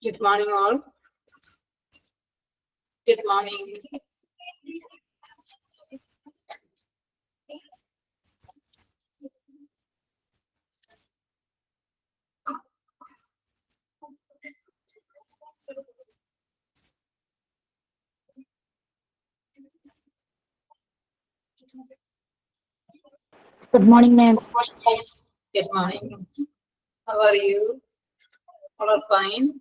Good morning, all. Good morning. Good morning, ma'am. Good morning. How are you? All are fine.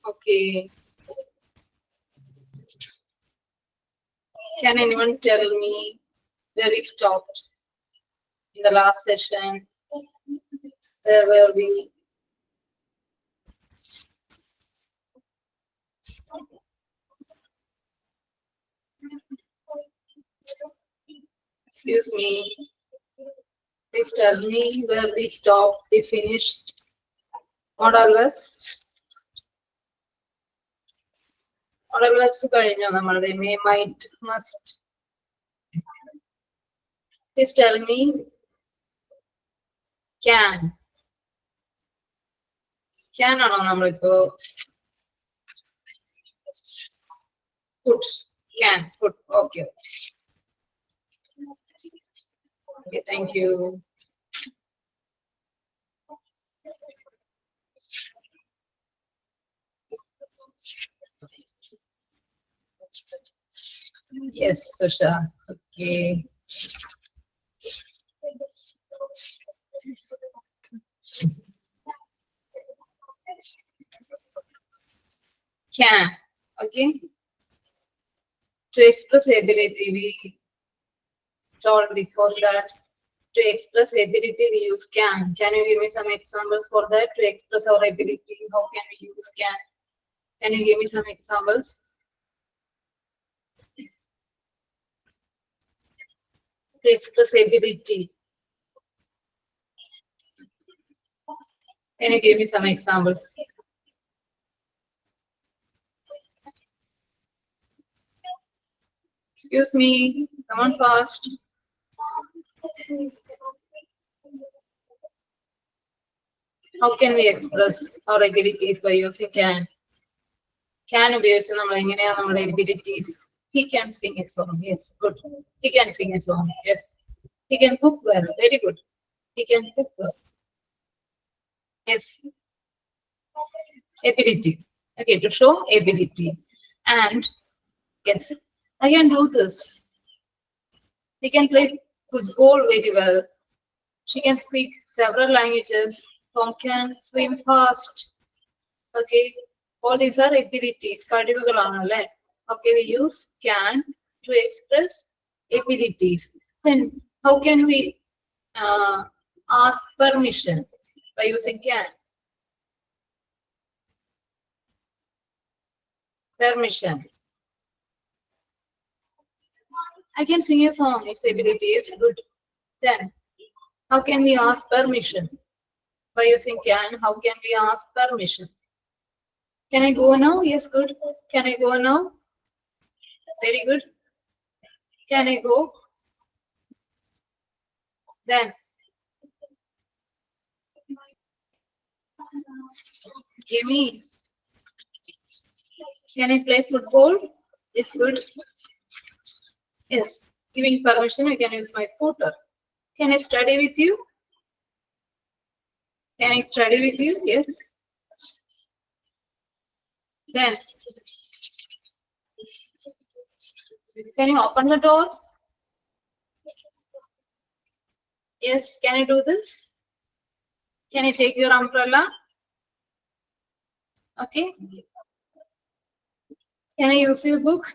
Okay. Can anyone tell me where we stopped in the last session? Where were we? Excuse me. Please tell me where we stopped. We finished modal verbs. Modal verbs കഴിഞ്ഞു നമ്മളുടെ may, might, must. Please tell me can. Can ആണോ നമ്മളിപ്പോ put. Can put. Okay. Okay, thank you. Yes, Susha. Okay. Can. Okay. To express ability, we told before that to express ability we use can. Can you give me some examples for that? To express our ability, how can we use can? Can you give me some examples? To express ability. Can you give me some examples? Excuse me, come on fast. How can we express our abilities by using can? Can ഉപയോഗിച്ച് നമ്മൾ എങ്ങനെയാണ് നമ്മുടെ abilities? He can sing a song. Yes, good. He can sing a song. Yes. He can cook well. Very good. He can cook well. Yes. Ability. Okay, to show ability. And yes, I can do this. He can play football very well. She can speak several languages. Tom can swim fast. Okay, all these are abilities. കഴിവുകളാണല്ലേ? Okay, we use can to express abilities. Then how can we ask permission by using can? Permission. I can sing a song. Its ability is good. Then how can we ask permission? By using can, how can we ask permission? Can I go now? Yes, good. Can I go now? Very good. Can I go? Then give me. Can I play football? Yes, good. Yes. Giving permission, I can use my scooter. Can I study with you? Can I study with you? Yes. Then can you open the door? Yes. Can I do this? Can I take your umbrella? Okay. Can I use your book?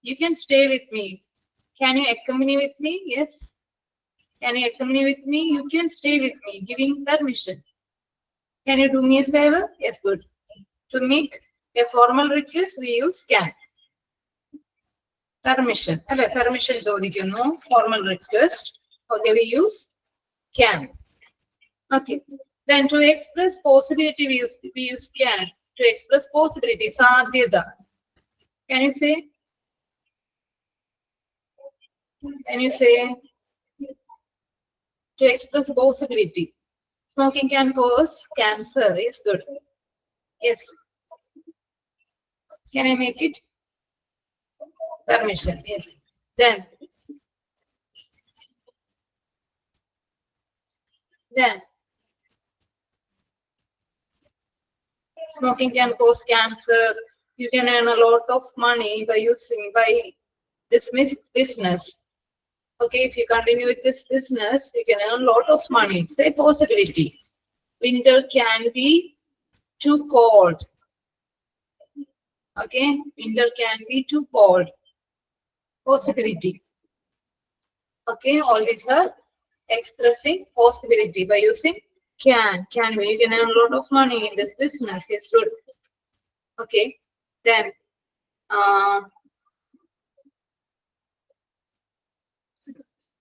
You can stay with me. Can you accompany with me? Yes. Can you accompany with me? You can stay with me, giving permission. Can you do me a favor? Yes, good. To make a formal request, we use can. Permission. Permission ചോദിക്കുന്നു. Formal request. Okay, we use can. Okay. Then to express possibility, we use can. To express possibility, സാധ്യത. Can you say? Can you say to express possibility? Smoking can cause cancer is good. Yes. Can I make it? Permission. Yes. Then smoking can cause cancer. You can earn a lot of money by this business. Okay, if you continue with this business, you can earn a lot of money. Say possibility. Winter can be too cold. Okay, winter can be too cold. Possibility. Okay, all these are expressing possibility by using can. Can be. You can earn a lot of money in this business. It's good. Okay, then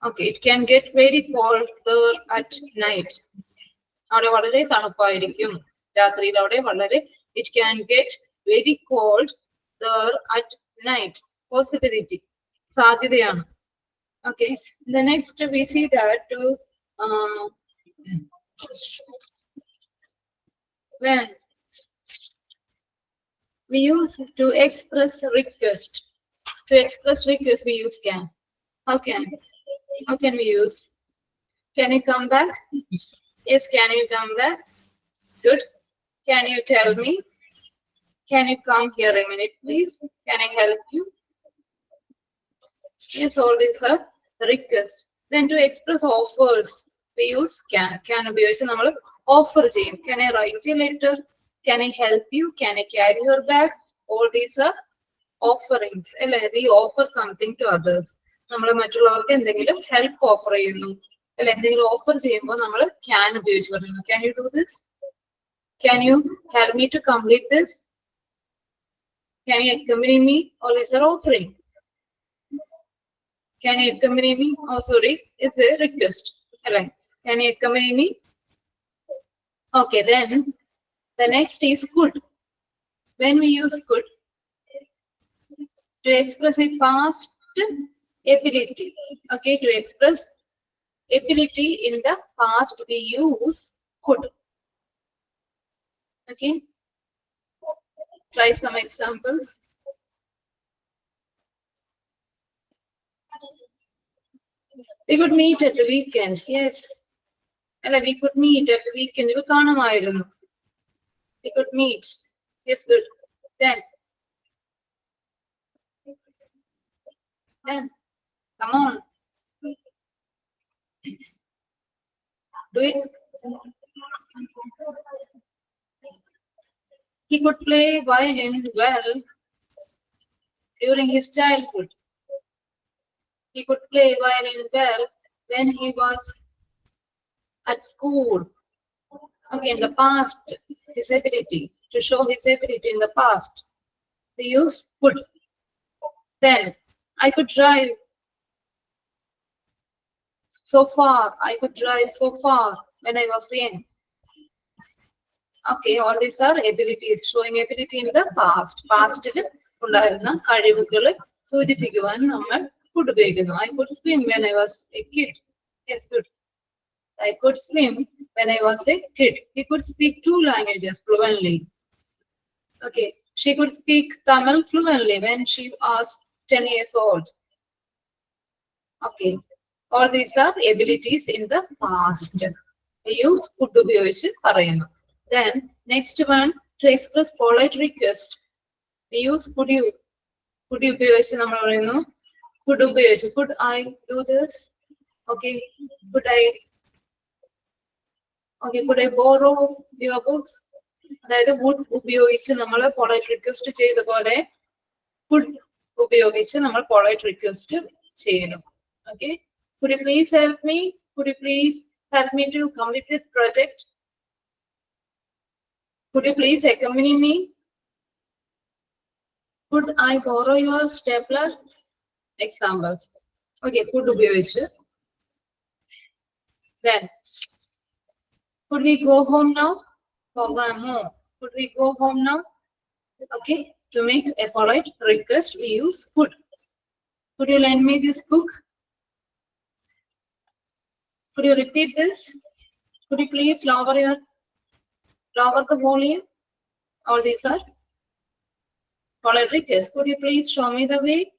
okay, it can get very cold there at night. അവിടെ വളരെ തണുപ്പായിരിക്കും രാത്രിയിൽ അവിടെ വളരെ it can get very cold there at night. Possibility. സാധ്യതയാണ്. Okay, the next we see that when we use to express request. To express request we use can. How can we use? Can you come back? Yes, can you come back? Good. Can you tell me? Can you come here a minute, please? Can I help you? Yes, all these are requests. Then to express offers, we use can. Can be used നമ്മൾ offer ചെയ്യും. Can I write a letter? Can I help you? Can I carry your bag? All these are offerings. അല്ലേ? We offer something to others. നമ്മൾ മറ്റുള്ളവർക്ക് എന്തെങ്കിലും help offer ചെയ്യുന്നു. അല്ല എന്തെങ്കിലും offer ചെയ്യുമ്പോൾ നമ്മൾ can ഉപയോഗിച്ച് പറയുന്നു. Can you do this? Can you help me to complete this? Can you accompany me? All these are offering. Can you accompany me? Oh, sorry, it's a request. Right. Can you accompany me? Okay, then the next is could. When we use could to express a past ability. Okay, to express ability in the past, we use could. Okay, try some examples. We could meet at the weekend. Yes. And we could meet at the weekend. We could meet. Yes, good. Then, come on. Do it. He could play violin well during his childhood. He could play violin well when he was at school. Okay, in the past, his ability, to show his ability in the past, we use could. Then, I could drive so far. I could drive so far when I was young. Okay, all these are abilities, showing ability in the past. Past ഉണ്ടായിരുന്ന കഴിവുകൾ സൂചിപ്പിക്കുവാൻ നമ്മൾ could ഉപയോഗിക്കുന്നു. I could swim when I was a kid. Yes, good. I could swim when I was a kid. He could speak 2 languages fluently. Okay, she could speak Tamil fluently when she was 10 years old. Okay, all these are abilities in the past. We use could ഉപയോഗിച്ച് പറയുന്നു. Then next one, to express polite request, we use could you. Could you ഉപയോഗിച്ച് നമ്മൾ പറയുന്നു could ഉപയോഗിച്ച്. Could I do this? Okay, could I borrow your books? അതായത് would ഉപയോഗിച്ച് നമ്മൾ polite request ചെയ്ത പോലെ could ഉപയോഗിച്ച് നമ്മൾ polite request ചെയ്യുന്നു. Okay, could you please help me? Could you please help me to complete this project? Could you please accompany me? Could I borrow your stapler? Examples. Okay, could ഉപയോഗിച്ച്. Then, could we go home now? Could we go home now? Okay, to make a polite request, we use could. Could you lend me this book? Could you repeat this? Could you please lower the volume? All these are Rodriguez. Could you please show me the way?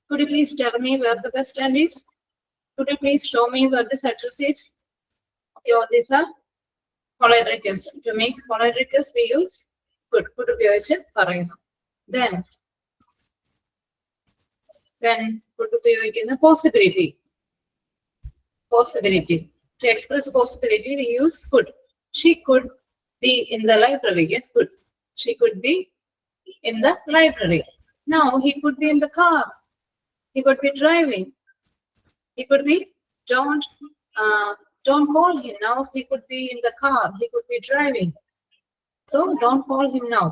Could you please tell me where the bus stand is? Could you please show me where the address is? Okay, all these are Rodriguez. To make Rodriguez, we use could ഉപയോഗിച്ച് പറയുന്നു. Then could ഉപയോഗിക്കുന്ന possibility. To express possibility, we use could. She could be in the library. Yes, could. She could be in the library. Now he could be in the car. He could be driving. He could be don't call him now. He could be in the car. He could be driving. So don't call him now.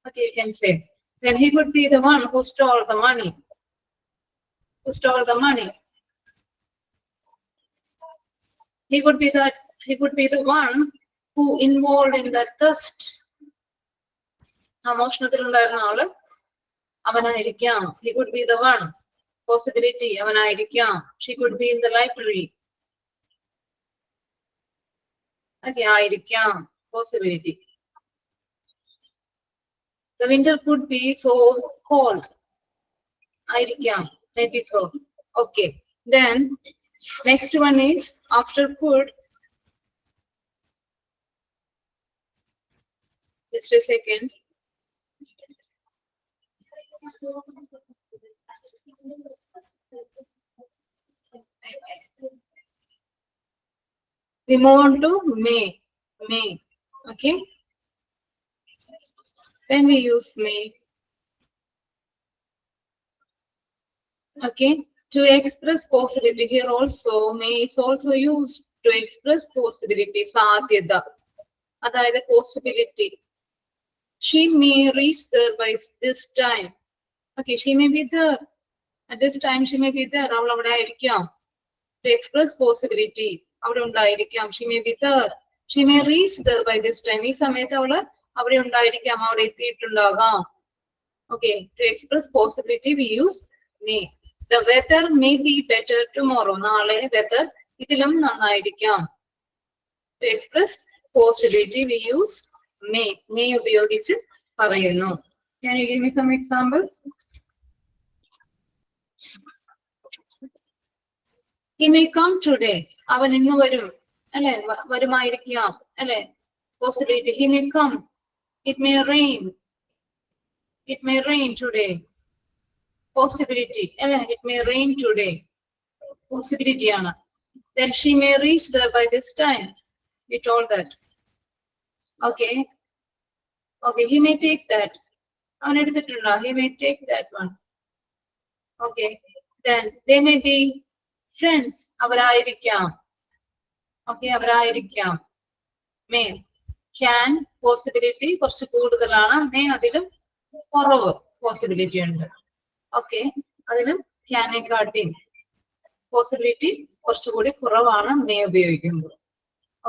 Okay, you can say. Then he could be the one who stole the money. He could be the one who involved in that theft. മോഷണത്തിലുണ്ടായിരുന്ന ആള് അവനായിരിക്കാം. He could be the one. Possibility അവനായിരിക്കാം. She could be in the library. Okay, ആയിരിക്കാം. Possibility. The winter could be so cold. ആയിരിക്കാം. Maybe so. Okay. Then next one is after could. Just a second. We move on to may. Okay. When we use may. Okay. To express possibility, here also may is also used to express possibility. സാധ്യത. അതായത് possibility. She may reach there by this time. Okay, she may be there. At this time, she may be there. അവൾ അവിടെ ആയിരിക്കാം. To express possibility. അവിടെ ഉണ്ടായിരിക്കാം. She may be there. She may reach there by this time. ഈ സമയത്ത് അവള് അവിടെ ഉണ്ടായിരിക്കാം. അവിടെ എത്തിയിട്ടുണ്ടാകാം. Okay, to express possibility, we use may. The weather may be better tomorrow. നാളെ weather ഇതിലും നന്നായിരിക്കാം. To express possibility, we use may. May ഉപയോഗിച്ച് പറയുന്നു. Can you give me some examples? He may come today. അവൻ ഇന്ന് വരും. അല്ലെ? വരുമായിരിക്കാം. അല്ലെ? Possibility. He may come. It may rain. It may rain today. Possibility. അല്ലെ? It may rain today. Possibility ആണ്. Then she may reach there by this time. We told that. Okay. Okay. He may take that. അവൻ എടുത്തിട്ടുണ്ടോ? He may take that one. Okay. Then they may be friends. അവരായിരിക്കാം. Okay, അവരായിരിക്കാം. May. Can possibility കുറച്ച് കൂടുതലാണ്. May അതിലും കുറവ് possibility ഉണ്ട്. Okay, അതിലും can കാട്ടി possibility കുറച്ചുകൂടി കുറവാണ് may ഉപയോഗിക്കുമ്പോൾ.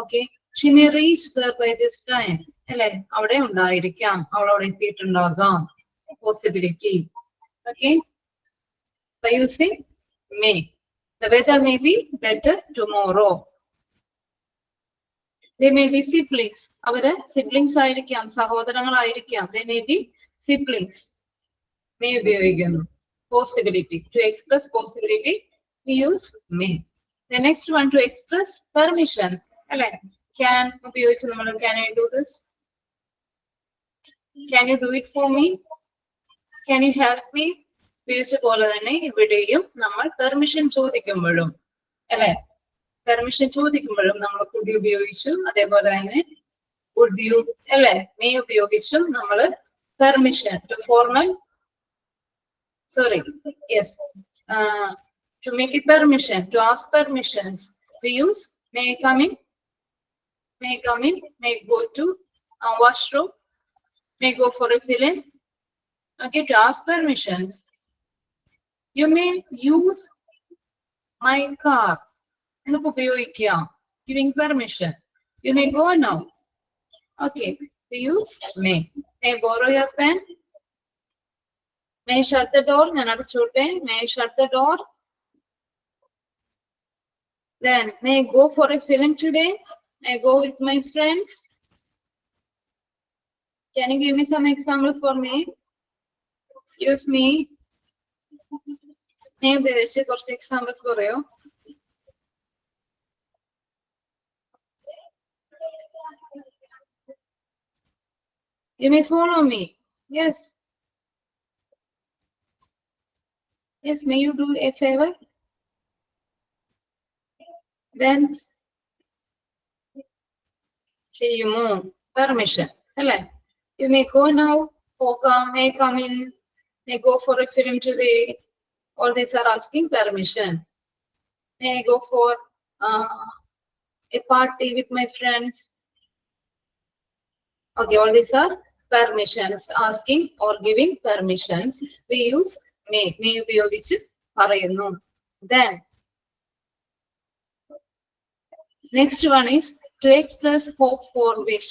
Okay, she may reach there by this time. അല്ലെ? അവിടെ ഉണ്ടായിരിക്കാം. അവളവിടെ എത്തിയിട്ടുണ്ടാകാം. Possibility. Okay, by using may. The weather may be better tomorrow. They may be siblings. അവര് siblings ആയിരിക്കാം. സഹോദരങ്ങളായിരിക്കാം. They may be siblings. May ഉപയോഗിക്കുന്നു. Possibility. To express possibility, we use may. The next one, to express permissions. അല്ലെ? Can ഉപയോഗിച്ച് നമ്മൾ can I do this? Can you do it for me? Can you help me? ഉപയോഗിച്ച പോലെ തന്നെ ഇവിടെയും നമ്മൾ permission ചോദിക്കുമ്പോഴും അല്ലെ? പെർമിഷൻ ചോദിക്കുമ്പോഴും നമ്മൾ could ഉപയോഗിച്ചു. അതേപോലെ തന്നെ would you അല്ലെ? may ഉപയോഗിച്ചും നമ്മൾ permission to formal yes to make it permission, to ask permissions, we use may come in, may go to washroom, may go for a fill-in. Okay, to ask permissions. You may use my car. Giving permission. You may go now. Okay, we use may. May I borrow your pen? May I shut the door? May I shut the door? Then, may I go for a film today? May I go with my friends? Can you give me some examples for me? Excuse me. May ഉപയോഗിച്ച് കുറച്ച് examples പറയോ? You may follow me. Yes. Yes, may you do a favor? Then, ചെയ്യുമോ? Permission. അല്ലേ? You may go now. May come in. May go for a film today. All these are asking permission. May I go for a party with my friends? Okay, all these are permissions, asking or giving permissions. We use may. May ഉപയോഗിച്ച് പറയുന്നു. Then, next one is to express hope for wish.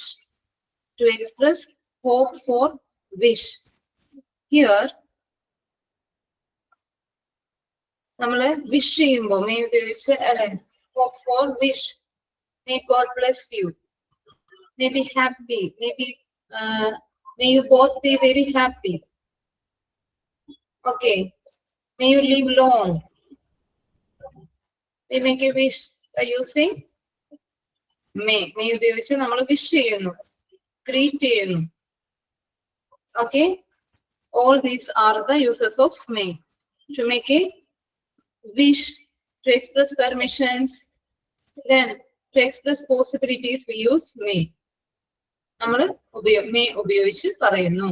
To express hope for wish. Here, നമ്മള് wish ചെയ്യുമ്പോൾ may ഉപയോഗിച്ച് അല്ലെ hope for wish. May God bless you. May be happy. May you both be very happy. Okay. May you live long. We make a wish by using may. May ഉപയോഗിച്ച് നമ്മൾ wish ചെയ്യുന്നു, greet ചെയ്യുന്നു. Okay. All these are the uses of may. To make a wish, to express permissions, then to express possibilities, we use may. നമ്മൾ may ഉപയോഗിച്ച് പറയുന്നു.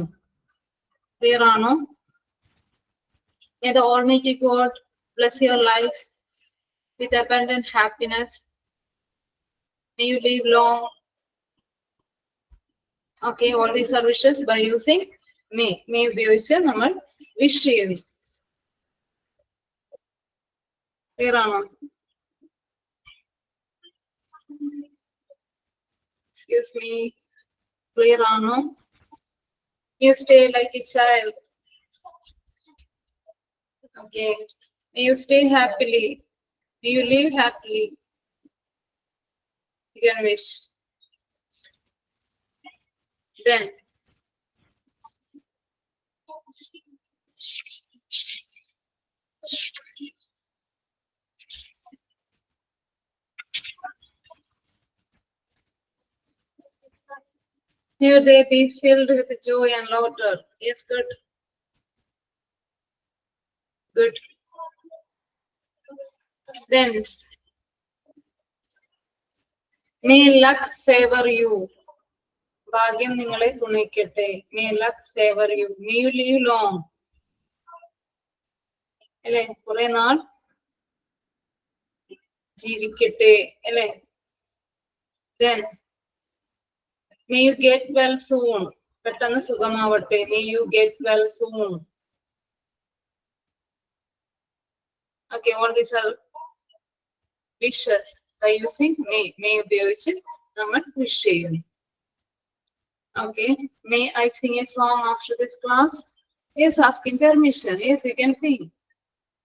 Clear ആണോ? May the Almighty God bless your life with abundant happiness. May you live long. Okay, all these are wishes by using may. May ഉപയോഗിച്ച് നമ്മൾ wish ചെയ്യുന്നു. Clear ആണോ? Excuse me. Clear ആണോ? You stay like a child. Okay. May you stay happily. May you live happily. You can wish. Then, may your day be filled with joy and laughter. Yes, good. Good. Then, may luck favor you. ഭാഗ്യം നിങ്ങളെ തുണയ്ക്കട്ടെ. May luck favor you. May you live long. അല്ലെ, കുറെ നാൾ ജീവിക്കട്ടെ അല്ലെ. Then, may you get well soon. പെട്ടെന്ന് സുഖമാവട്ടെ. May you get well soon. Okay, all these are wishes by using may. May ഉപയോഗിച്ച് നമ്മൾ wish ചെയ്യുന്നു. Okay, may I sing a song after this class? Yes, asking permission. Yes, you can sing.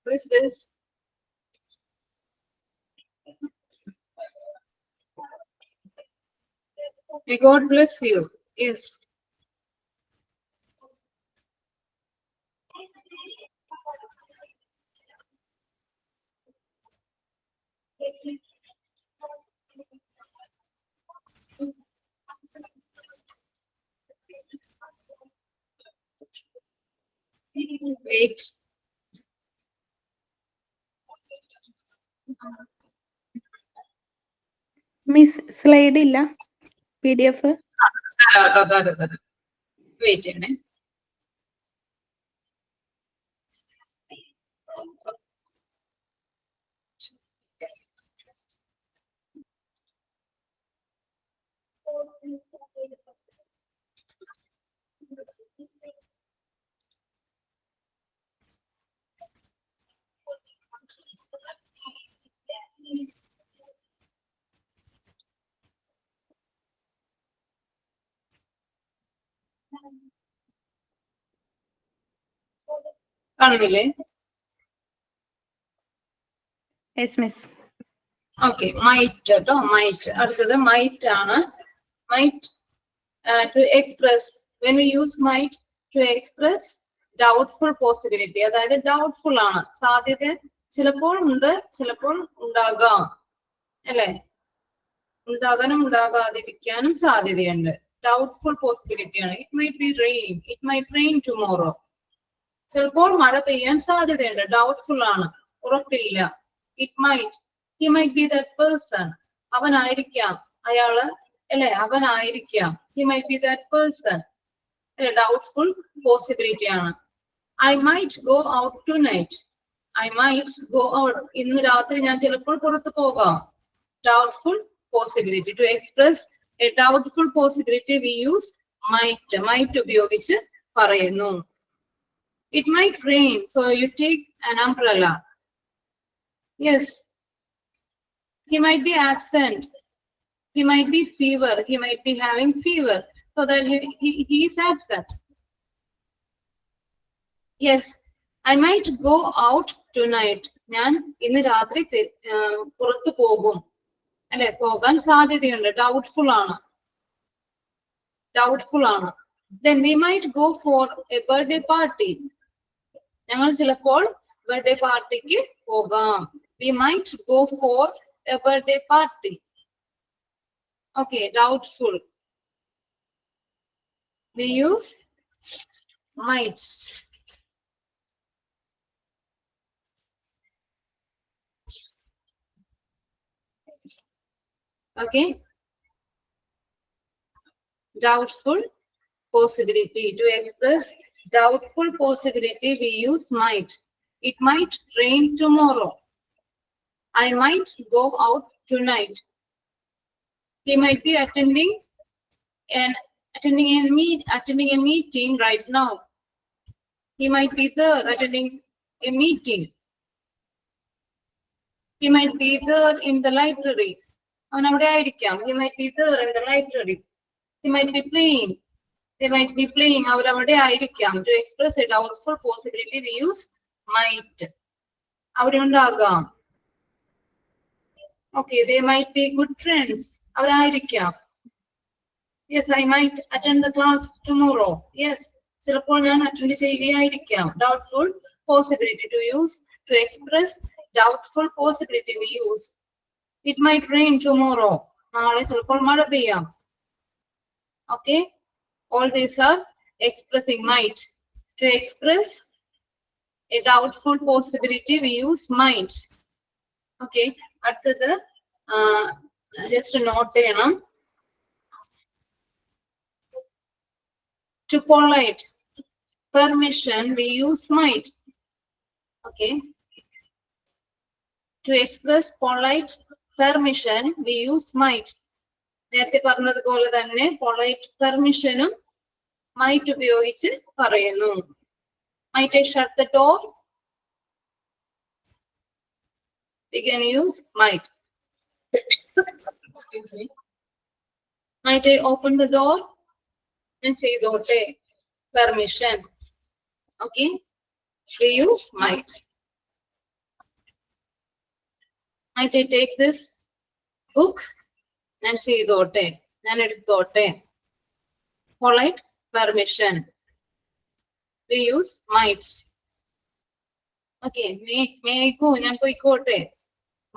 Who is this? May God bless you. Yes. Wait. Miss slide ഇല്ല PDF. Wait a minute. കാണുന്നില്ലേ? Yes, Miss. Okay, might കേട്ടോ might. അടുത്തത് might ആണ്. Might to express. When we use might to express doubtful possibility, അതായത് doubtful ആണ്, സാധ്യത ചിലപ്പോൾ ഉണ്ട്, ചിലപ്പോൾ ഉണ്ടാകാം, അല്ലെ? ഉണ്ടാകാനും ഉണ്ടാകാതിരിക്കാനും സാധ്യതയുണ്ട്. Doubtful possibility ആണ്. It might be rain. It might rain tomorrow. ചിലപ്പോൾ മഴ പെയ്യാൻ സാധ്യതയുണ്ട്. Doubtful ആണ്, ഉറപ്പില്ല. It might. He might be that person. അവനായിരിക്കാം, അയാള്, അല്ലെ? അവനായിരിക്കാം. He might be that person. Doubtful possibility ആണ്. I might go out tonight. I might go out. ഇന്ന് രാത്രി ഞാൻ ചിലപ്പോൾ പുറത്തു പോകാം. Doubtful possibility. To express a doubtful possibility we use might. Might ഉപയോഗിച്ച് പറയുന്നു. It might rain, so you take an umbrella. Yes. He might be absent. He might be fever. He might be having fever, so that he is absent. Yes. I might go out tonight. ഞാൻ ഇന്ന് രാത്രി പുറത്തു പോകും, അല്ലെ? പോകാൻ സാധ്യതയുണ്ട്. Doubtful ആണ്. Doubtful ആണ്. Then we might go for a birthday party. ഞങ്ങൾ ചിലപ്പോൾ ബർത്ത്ഡേ പാർട്ടിക്ക് പോകാം. We might go for a birthday party. Okay, doubtful. We use might. Okay. Doubtful possibility. To express doubtful possibility, we use might. It might rain tomorrow. I might go out tonight. He might be attending a meeting right now. He might be there attending a meeting. He might be there in the library. അവൻ അവിടെ ആയിരിക്കാം. He might be there in the library. He might be playing. They might be playing. അവരവിടെ ആയിരിക്കാം. To express a doubtful possibility, we use might. അവിടെ ഉണ്ടാകാം. Okay, they might be good friends. അവരായിരിക്കാം. Yes, I might attend the class tomorrow. Yes, ചിലപ്പോൾ ഞാൻ attend ചെയ്യുകയായിരിക്കാം. Doubtful possibility. To express doubtful possibility, we use it might rain tomorrow. നാളെ ചിലപ്പോൾ മഴ പെയ്യാം. Okay, all these are expressing might. To express a doubtful possibility, we use might. Okay, അടുത്തത് just not ചെയ്യണം. To polite permission, we use might. Okay. To express polite permission, we use might. നേരത്തെ പറഞ്ഞതുപോലെ തന്നെ polite permissionum might ഉപയോഗിച്ച് പറയുന്നു. Might I shut the door? We can use might. Excuse me. Might I open the door? ഞാൻ ചെയ്തോട്ടെ. Permission. Okay. We use might. Might I take this book? ഞാൻ ചെയ്തോട്ടെ. ഞാൻ എടുത്തോട്ടെ. Polite permission. We use might. Okay. May I go? ഞാൻ പോയിക്കോട്ടെ.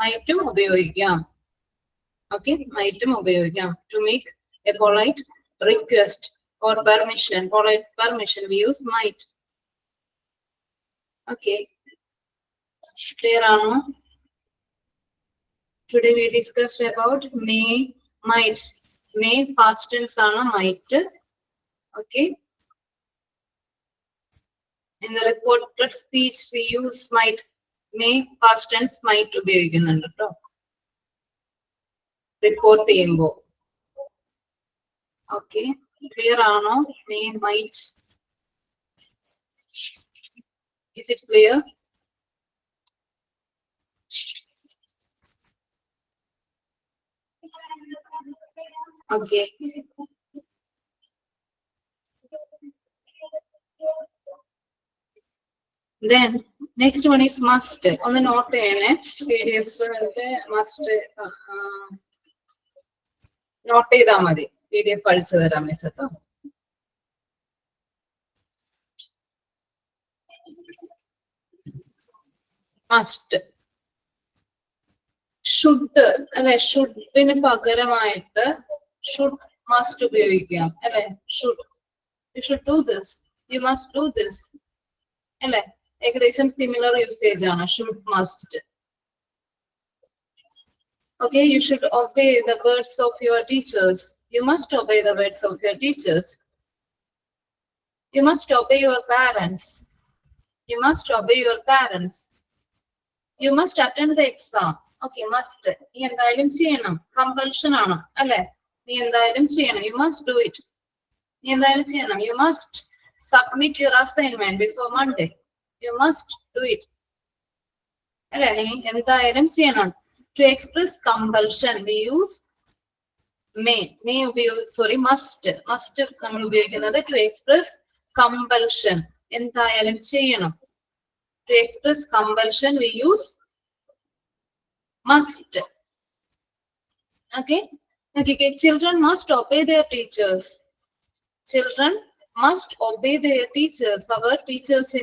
Might ഉപയോഗിക്കാം. Okay. Might ഉപയോഗിക്കാം. To make a polite request or permission, polite permission, we use might. Okay. Clear ആണോ? Today we discussed about may, might. May past tense ആണ് might. Okay. In the reported speech we use might. May past tense might ഉപയോഗിക്കുന്നുണ്ട് കേട്ടോ. Report ചെയ്യുമ്പോൾ. Okay. Clear ആണോ? May, might. Is it clear? Okay. Then Next one is must. On the note PDF must note PDF must. Should should should must should. You should do this. You must do this. Similar usage should must. Okay, you should obey the words of your teachers. You must obey the words of your teachers. You must obey your parents. You must obey your parents. You must attend the exam. Okay, must. Compulsion. You must do it. You must submit your assignment before Monday. You must do it. To express compulsion, we use may. Must. Must to express compulsion. To express compulsion, we use must. Okay. Children must obey their teachers. Children must obey their teachers. Our teachers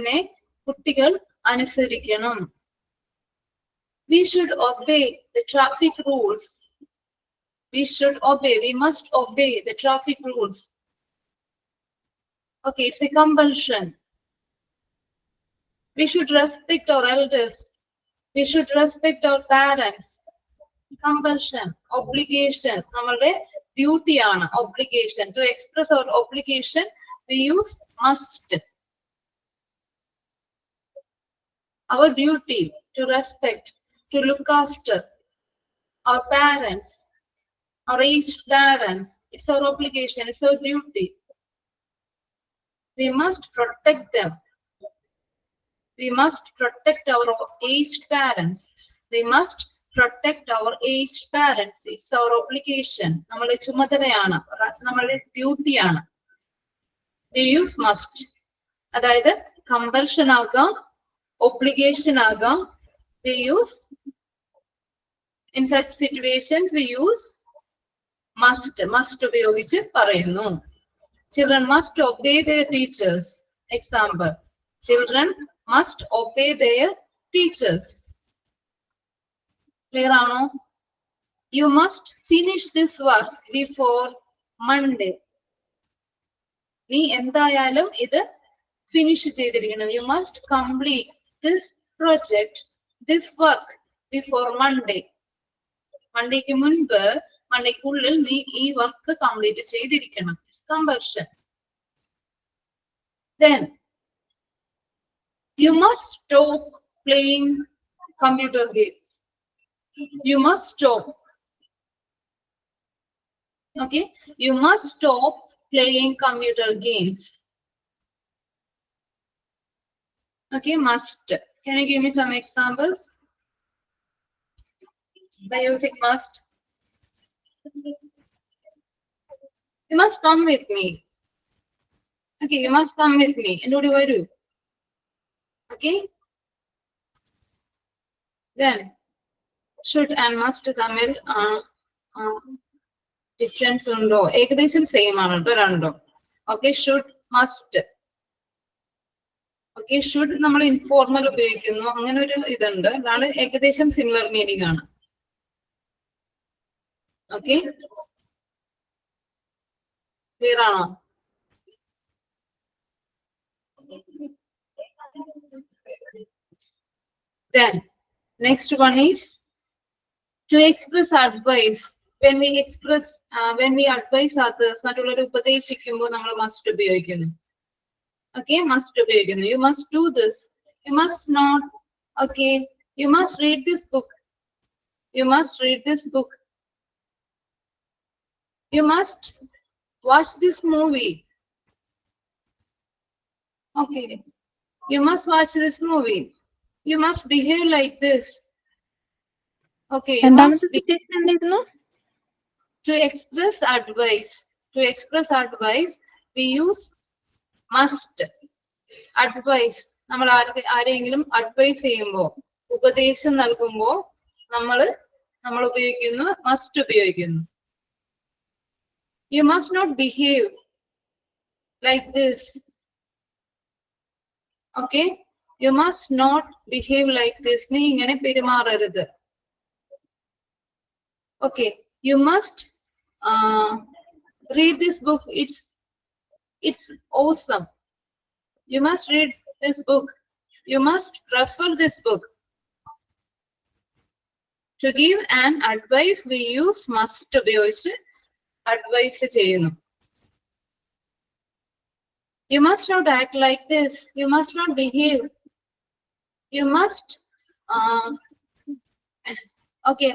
kuttigal anusarikkanam. We should obey the traffic rules. We must obey the traffic rules. Okay, it's a compulsion. We should respect our elders. We should respect our parents. Compulsion, obligation, our duty, obligation. To express our obligation, we use must. Our duty to respect, to look after our parents, our aged parents. It's our obligation, it's our duty. We must protect them. We must protect our aged parents. We must protect our aged parents. It's our obligation. Our duty. We use must. That is compulsion, obligation. We use, in such situations, we use must. Must to be parayunu. Children must obey their teachers. Example. Children must obey their teachers. Clear? You must finish this work before Monday. Finish. You must complete this project, this work before Monday. Monday kullil nee work complete cheyidirikanam. It's compulsion. Then you must stop playing computer games. You must stop. Okay, you must stop playing computer games. Okay, must. Can you give me some examples? By using must. You must come with me. Okay, you must come with me. And what do I do? Okay. Then should and must tamil difference undo. Ekadesham same aanu. Okay, should, must. Okay, should നമ്മൾ informal ഉപയോഗിക്കുന്നു. അങ്ങനെ ഒരു ഇതുണ്ട്. അതാണ് ഏകദേശം similar meaning ആണ്. Okay. Clear ആണോ? Then next one is to express advice. When we express, when we advise others, മറ്റുള്ളവരെ ഉപദേശിക്കുമ്പോൾ നമ്മൾ must ഉപയോഗിക്കുന്നു. Okay, must ഉപയോഗിക്കുന്നു. You must do this. You must not. Okay, you must read this book. You must read this book. You must watch this movie. Okay, you must watch this movie. You must behave like this. Okay, you must be, to express advice. To express advice, we use must. Advice. നമ്മൾ ആരെങ്കിലും advice ചെയ്യുമ്പോൾ, ഉപദേശം നൽകുമ്പോൾ നമ്മൾ ഉപയോഗിക്കുന്നു must ഉപയോഗിക്കുന്നു. You must not behave like this. Okay? You must not behave like this. നീ ഇങ്ങനെ പെരുമാറരുത്. Okay. You must read this book. It's awesome. You must read this book. You must refer this book. To give an advice, we use must ഉപയോഗിച്ച് advice ചെയ്യുന്നു. You must not act like this. You must not behave. You must okay,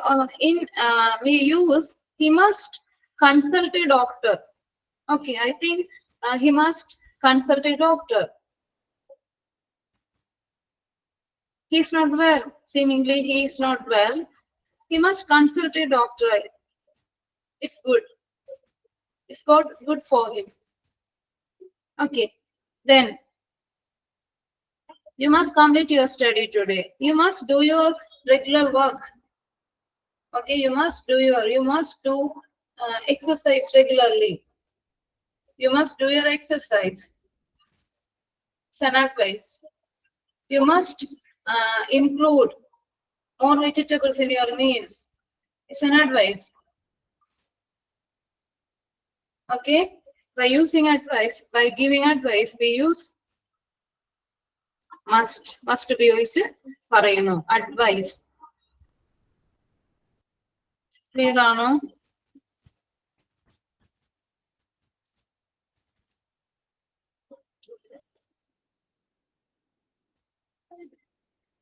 we use he must consult a doctor. Okay, I think he must consult a doctor. He is not well. Seemingly he is not well. He must consult a doctor. It's good. It's good for him. Okay. Then you must complete your study today. You must do your regular work. Okay, you must do exercise regularly. You must do your exercise. It's an advice. You must include more vegetables in your meals. It's an advice. Okay, by using advice, by giving advice, we use must ഉപയോഗിച്ച് പറയുന്നു. Advice. Clear ആണോ?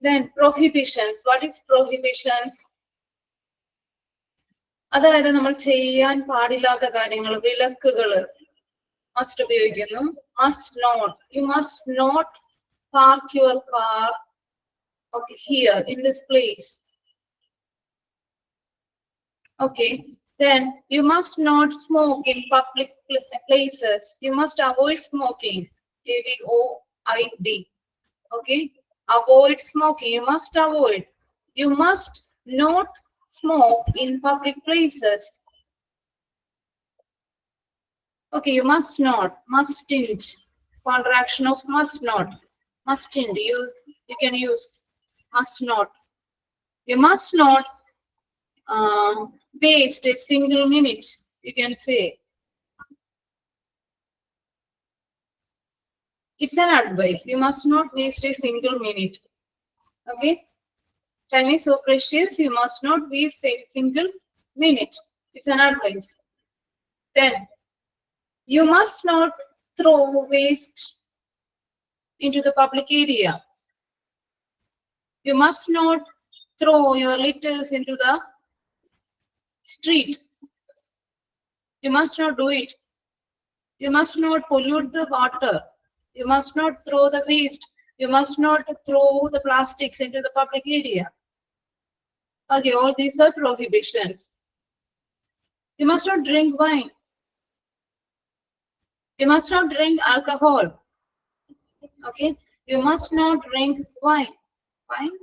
Then prohibitions. What is prohibitions? അതായത് നമ്മൾ ചെയ്യാൻ പാടില്ലാത്ത കാര്യങ്ങൾ, വിലക്കുകൾ must ഉപയോഗിക്കുന്നു. Must not. You must not park your car okay here in this place. Okay. Then you must not smoke in public places. You must avoid smoking. AVOID. Okay. Avoid smoking. You must avoid. You must not smoke in public places. Okay, you must not. Mustn't. Contraction of must not. Mustn't. You can use must not. You must not waste a single minute. You can say. It's an advice. You must not waste a single minute. Okay? Time is so precious. You must not waste a single minute. It's an advice. Then, you must not throw waste into the public area. You must not throw your litters into the street. You must not do it. You must not pollute the water. You must not throw the waste. You must not throw the plastics into the public area. Okay, all these are prohibitions. You must not drink wine. You must not drink alcohol. Okay, you must not drink wine. Wine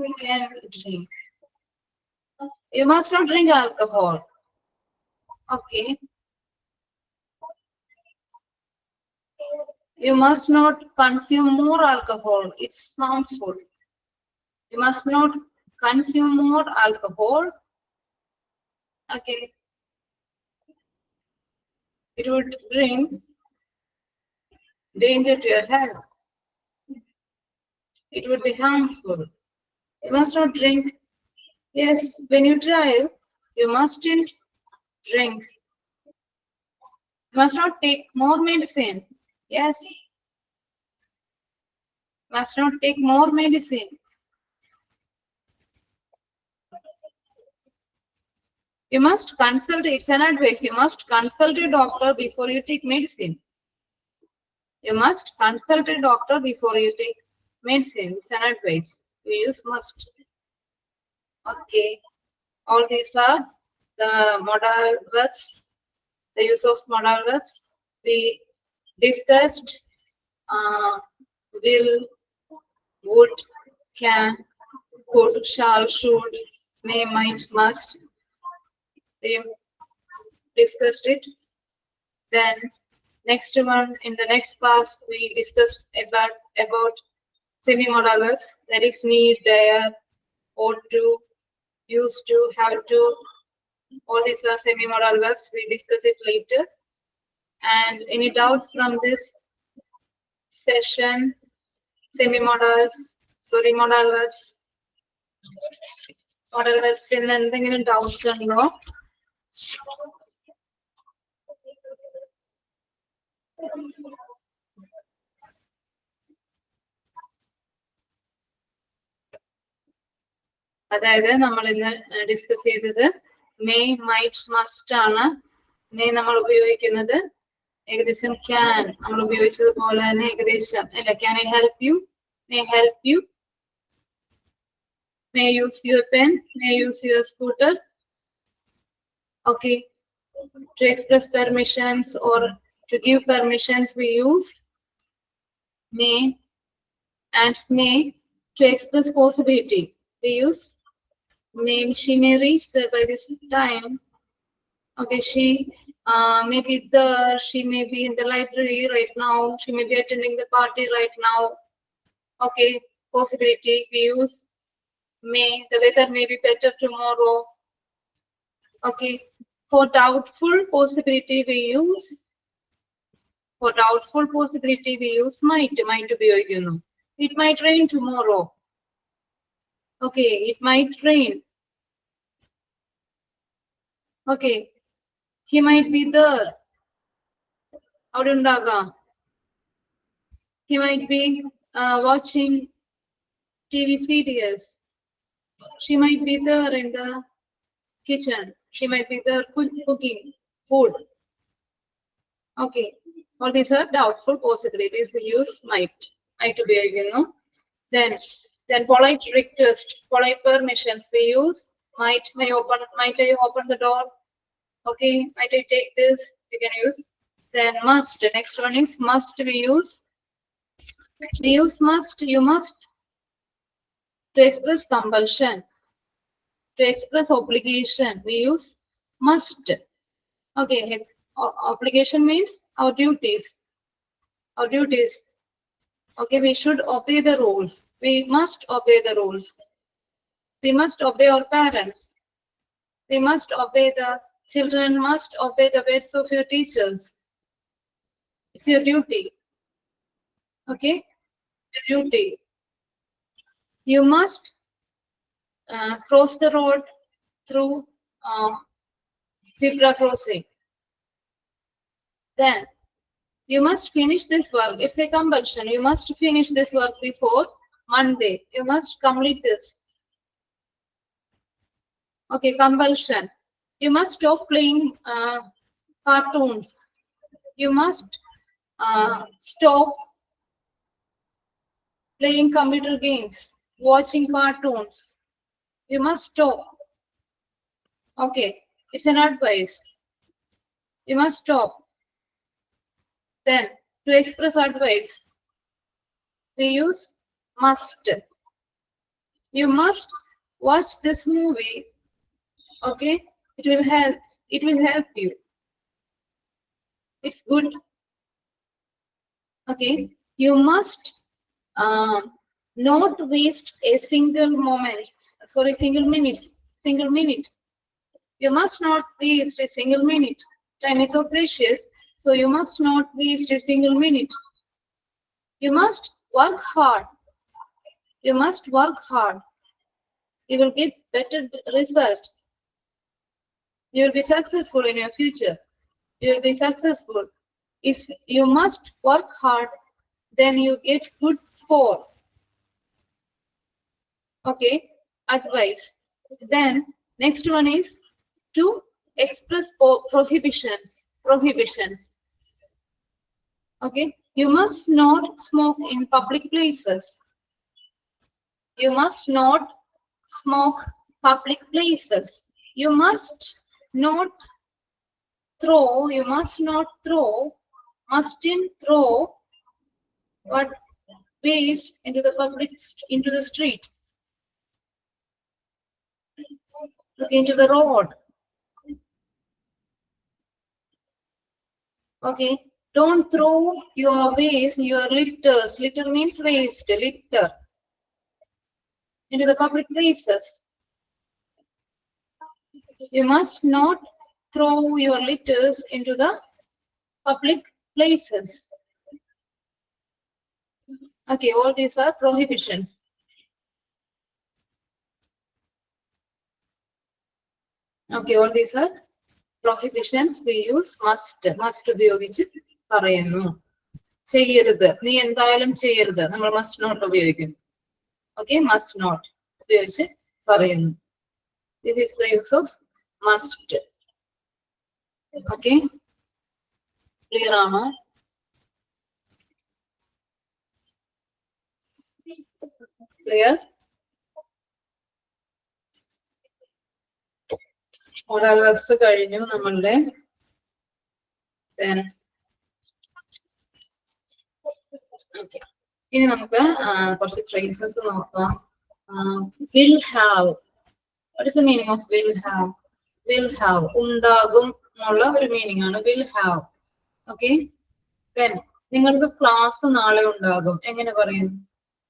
we can drink. You must not drink alcohol. Okay. You must not consume more alcohol. It's harmful. You must not consume more alcohol. Okay. It would bring danger to your health. It would be harmful. You must not drink. Yes, when you drive, you mustn't drink. You must not take more medicine. Yes. Must not take more medicine. You must consult, it's an advice. You must consult a doctor before you take medicine. You must consult a doctor before you take medicine. It's an advice. We use must. Okay. All these are the modal verbs, the use of modal verbs. We discussed will, would, can, could, shall, should, may, might, must. We discussed it. Then next one, in the next class, we discussed about semi-modal verbs, that is need, dare, ought to, used to, have to. All these are semi-modal verbs. We discuss it later. And any doubts from this session? Semi-modals, sorry, modal verbs. Modal verbs in എന്തെങ്കിലും doubts ഉണ്ടോ? അതായത് നമ്മൾ ഇന്ന് discuss ചെയ്തത് may, might, must ആണ്. May നമ്മൾ ഉപയോഗിക്കുന്നത് ഏകദേശം ക്യാൻ നമ്മൾ ഉപയോഗിച്ചതുപോലെ തന്നെ ഏകദേശം അല്ല. Can I help you, may help you, may use your pen, may use your scooter. Okay, to express permissions or to give permissions we use may, and may to express possibility we use may. She may reach there by this time. Okay, she may be there, she may be in the library right now, she may be attending the party right now. Okay, possibility we use may. The weather may be better tomorrow. Okay, for doubtful possibility we use, for doubtful possibility we use might. Might ഉപയോഗിക്കുന്നു. It might rain tomorrow. Okay, it might rain. Okay, he might be there. അവിടെ ഉണ്ടാകാം. He might be watching TV CDs. She might be there in the kitchen. She might be there cooking food. Okay, all these are doubtful possibilities. We use might. Might ഉപയോഗിക്കുന്നു. Then polite request, polite permissions we use might. Might I open the door? Okay, might I take this? We can use. Then must. Next one is must we use. We use must. You must to express compulsion. To express obligation we use must. Okay, obligation means our duties. Our duties. Okay, we should obey the rules. We must obey the rules. We must obey our parents. We must obey the children, must obey the words of your teachers. It's your duty. Okay, your duty. You must cross the road through zebra crossing. Then you must finish this work. It's a compulsion. You must finish this work before Monday. You must complete this. Okay, compulsion. You must stop playing cartoons. You must stop playing computer games, watching cartoons. You must stop. Okay, it's an advice. You must stop. Then to express advice we use must. You must watch this movie. Okay, it will help. It will help you. It's good. Okay, you must not waste a single moment. Sorry, single minute. Single minute. You must not waste a single minute. Time is so precious, so you must not waste a single minute. You must work hard. You must work hard. You will get better result. You will be successful in your future. You will be successful. If you must work hard, then you get good score. Okay, advice. Then next one is to express prohibitions. Prohibitions. Okay, you must not smoke in public places. You must not smoke public places. You must not throw. You must not throw. Mustn't throw What? Waste into the public, into the street, into the road. Okay. Don't throw your waste, your litters. Litter means waste. Litter into the public places. You must not throw your litters into the public places. Okay, all these are prohibitions. Okay, all these are prohibitions. We use must. Must ഉപയോഗിച്ച് പറയുന്നു. ചെയ്യരുത്, നീ എന്തായാലും ചെയ്യരുത്, നമ്മൾ must not ഉപയോഗിക്കുന്നു. Okay, must not ഉപയോഗിച്ച് പറയുന്നു. This is the use of must. Okay, clear ആണോ? Clear? ഓരൽ വർക്ക്സ് കഴിഞ്ഞു നമ്മളുടെ. Then okay, ഇനി നമുക്ക് കുറച്ച് phrases നോക്കാം. Will have. What is the meaning of will have? Will have ഉണ്ടാകും എന്നുള്ള ഒരു മീനിങ് ആണ് will have. Okay, then നിങ്ങൾക്ക് ക്ലാസ് നാളെ ഉണ്ടാകും എങ്ങനെ പറയും?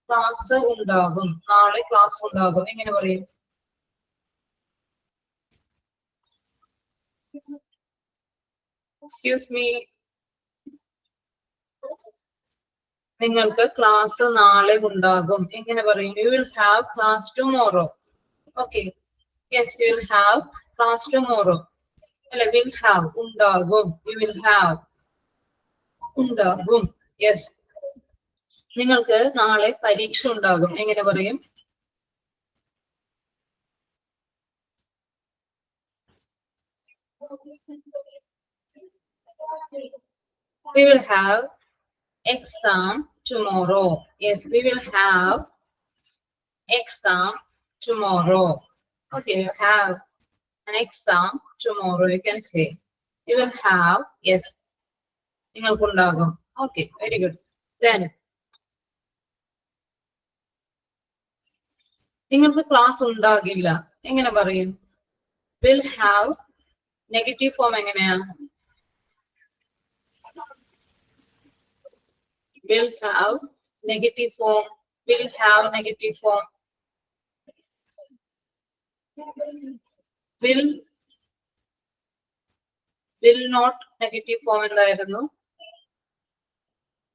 ക്ലാസ് ഉണ്ടാകും, നാളെ ക്ലാസ് ഉണ്ടാകും എങ്ങനെ പറയും? Excuse me. നിങ്ങൾക്ക് ക്ലാസ് നാളെ ഉണ്ടാകും എങ്ങനെ പറയും? You will have class tomorrow. Okay, yes, you will have class tomorrow. അല്ല, will have ഉണ്ടാകും. You will have ഉണ്ടാകും. Yes. നിങ്ങൾക്ക് നാളെ പരീക്ഷ ഉണ്ടാകും എങ്ങനെ പറയും? We will have exam tomorrow. Yes, we will have exam tomorrow. Okay, you have an exam tomorrow. You can say you will have. Yes, നിങ്ങൾക്കുണ്ടാകും. Okay, very good. Then നിങ്ങൾക്ക് class ഉണ്ടാകില്ല എങ്ങനെ പറയും? Will have നെഗറ്റീവ് ഫോം എങ്ങനെയാ? Will have negative form. Will have negative form. Will not negative form എന്തായിരുന്നു?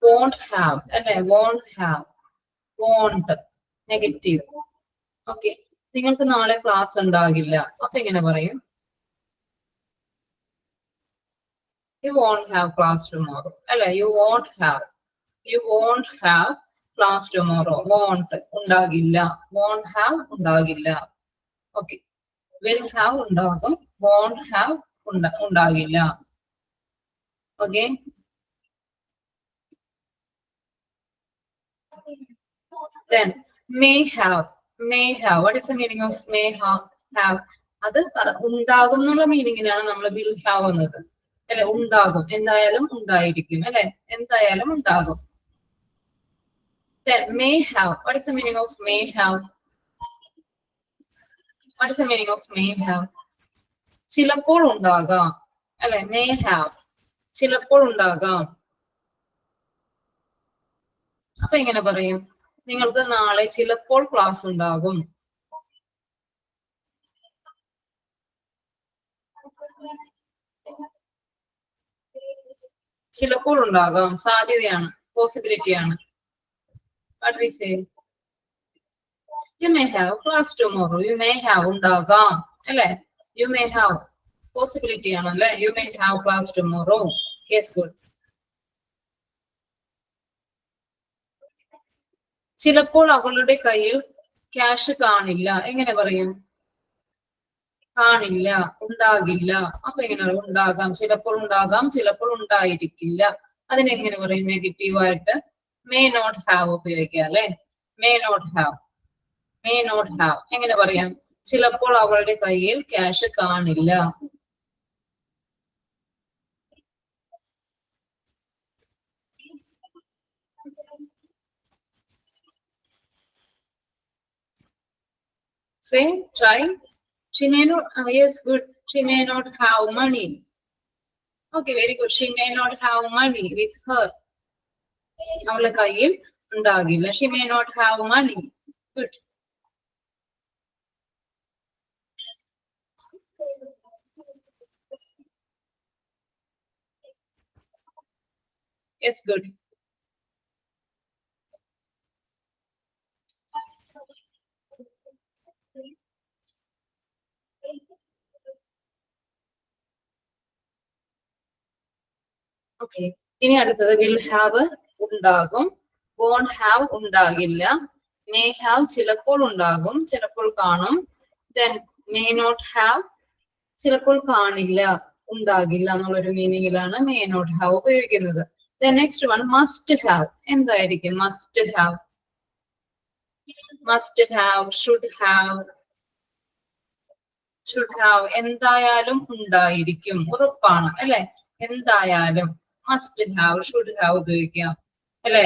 Won't have അല്ലെ? Won't have. Won't negative. Okay, നിങ്ങൾക്ക് നാളെ class ഉണ്ടാകില്ല അപ്പൊ എങ്ങനെ പറയും? You won't have class tomorrow. അല്ലെ? You won't have class tomorrow. Won't ഉണ്ടാകില്ല. Won't have ഉണ്ടാകില്ല. Okay, will have ഉണ്ടാകും. Won't have ഉണ്ടാകില്ല. Okay, then may have. What is the meaning of may have? അത് ഉണ്ടാകും എന്നുള്ള മീനിങ്ങിനാണ് നമ്മൾ will have എന്നത് അല്ലെ? ഉണ്ടാകും, എന്തായാലും ഉണ്ടായിരിക്കും അല്ലെ? എന്തായാലും ഉണ്ടാകും. Then may have. What is the meaning of may have? What is the meaning of may have? ചിലപ്പോൾ ഉണ്ടാകാം അല്ലെ? May have. ചിലപ്പോൾ ഉണ്ടാകാം. അപ്പൊ എങ്ങനെ പറയും? നിങ്ങൾക്ക് നാളെ ചിലപ്പോൾ ക്ലാസ് ഉണ്ടാകും. ചിലപ്പോൾ ഉണ്ടാകാം, സാധ്യതയാണ്, പോസിബിലിറ്റി ആണ്. What we say? You may have class tomorrow. You may have ഉണ്ടാകാം അല്ലെ? You may have പോസിബിലിറ്റി ആണല്ലേ? You may have class tomorrow. Yes, good. ചിലപ്പോൾ അവളുടെ കയ്യിൽ ക്യാഷ് കാണില്ല എങ്ങനെ പറയും? കാണില്ല, ഉണ്ടാകില്ല. അപ്പൊ എങ്ങനെ ഉണ്ടാകാം? ചിലപ്പോൾ ഉണ്ടാകാം, ചിലപ്പോൾ ഉണ്ടായിരിക്കില്ല. അതിനെങ്ങനെ പറയും? നെഗറ്റീവ് ആയിട്ട് may not have ഉപയോഗിക്കുക അല്ലെ? may not have എങ്ങനെ പറയാം? ചിലപ്പോൾ അവളുടെ കയ്യിൽ ക്യാഷ് കാണില്ല. Say, try. She may not, yes, good. She may not have money. Okay, very good. She may not have money with her. അവളുടെ കയ്യിൽ ഉണ്ടാകില്ല. She may not have money. Good. Yes, good. Okay. ഇനി അടുത്തത് will have ഉണ്ടാകും, won't have ഉണ്ടാകില്ല, may have ചിലപ്പോൾ ഉണ്ടാകും, ചിലപ്പോൾ കാണും, then may not have ചിലപ്പോൾ കാണില്ല, ഉണ്ടാകില്ല എന്നുള്ളൊരു മീനിങ്ങിലാണ് may not have ഉപയോഗിക്കുന്നത്. Then next one must have. എന്തായിരിക്കും must have? Must have, should have, എന്തായാലും ഉണ്ടായിരിക്കും, ഉറപ്പാണ് അല്ലെ? എന്തായാലും must have, should have ഉപയോഗിക്കാം അല്ലെ?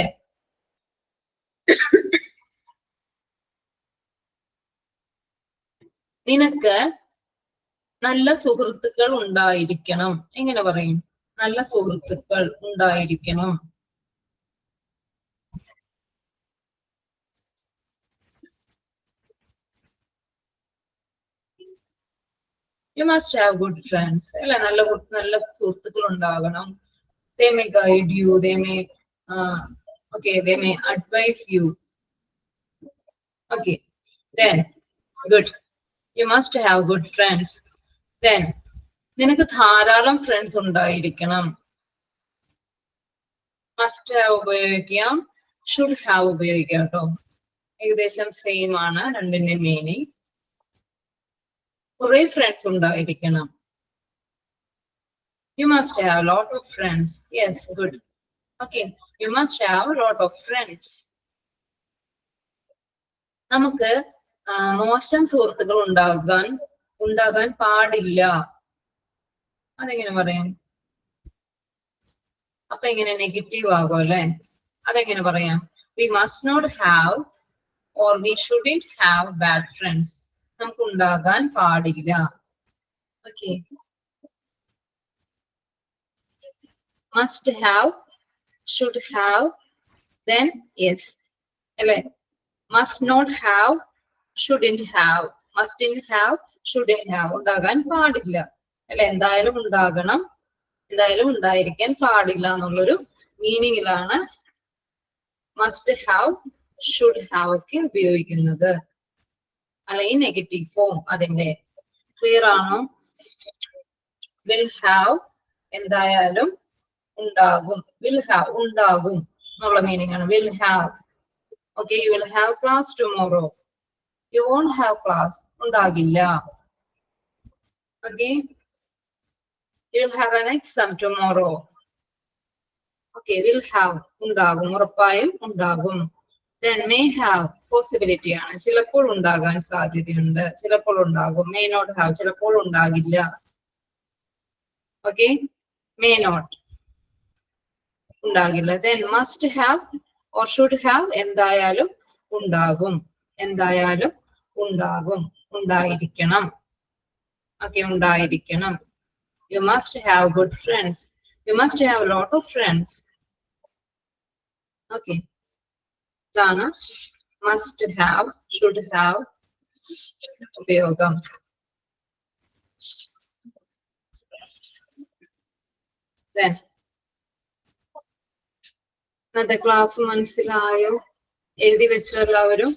നിനക്ക് നല്ല സുഹൃത്തുക്കൾ ഉണ്ടായിരിക്കണം. എങ്ങനെ പറയും? നല്ല സുഹൃത്തുക്കൾ ഉണ്ടായിരിക്കണം. You must have good friends. അല്ലെ? നല്ല സുഹൃത്തുക്കൾ ഉണ്ടാകണം. They may guide you. They may, they may advise you. Okay. Then, good. You must have good friends. Then, നിനക്ക് ധാരാളം ഫ്രണ്ട്സ് ഉണ്ടായിരിക്കണം. Must have ഉപയോഗിക്കാം, should have ഉപയോഗിക്കാം കേട്ടോ. ഏകദേശം സെയിം ആണ് രണ്ടിന്റെ മീനിങ്. കുറെ ഫ്രണ്ട്സ് ഉണ്ടായിരിക്കണം. You must have a lot of friends. Yes, good. Okay, you must have a lot of friends. നമുക്ക് മോശം സുഹൃത്തുക്കൾ ഉണ്ടാകാൻ പാടില്ല. അതെങ്ങനെ പറയാം? അപ്പൊ എങ്ങനെ നെഗറ്റീവ് ആകും അല്ലെ? അതെങ്ങനെ പറയാം? We must not have or we shouldn't have bad friends. നമുക്ക് ഉണ്ടാകാൻ പാടില്ല. Okay. Must have, should have, then yes. അല്ലെ? Must not have, shouldn't have, mustn't have, shouldn't have. ഉണ്ടാകാൻ പാടില്ല അല്ലെ? എന്തായാലും ഉണ്ടാകണം, എന്തായാലും ഉണ്ടായിരിക്കാൻ പാടില്ല എന്നുള്ളൊരു മീനിങ്ങിലാണ് must have, should have ഒക്കെ ഉപയോഗിക്കുന്നത്. അല്ലെങ്കിൽ നെഗറ്റീവ് ഫോം അതിന്റെ. ക്ലിയർ ആണോ? will have എന്തായാലും ഉണ്ടാകും, will have ഉണ്ടാകും എന്നുള്ള മീനിങ് ആണ് will have. Okay, you will have class tomorrow. You won't have class. ഉണ്ടാകില്ല. Okay, you will have an exam tomorrow. Okay, will have ഉണ്ടാകും, ഉറപ്പായും ഉണ്ടാകും. Then may have possibility ആണ്, ചിലപ്പോൾ ഉണ്ടാകാൻ സാധ്യതയുണ്ട്, ചിലപ്പോൾ ഉണ്ടാകും. May not have ചിലപ്പോൾ ഉണ്ടാകില്ല. Okay, may not ഉണ്ടാകില്ല. Then must have or should have എന്തായാലും ഉണ്ടാകും, എന്തായാലും ഉണ്ടാകും, ഉണ്ടായിരിക്കണം. Okay, ഉണ്ടായിരിക്കണം. You must have good friends. You must have a lot of friends. Okay, ഇതാണ് must have, should have ഉപയോഗം. Then ഇന്നത്തെ ക്ലാസ് മനസ്സിലായോ? എഴുതി വെച്ചോ എല്ലാവരും?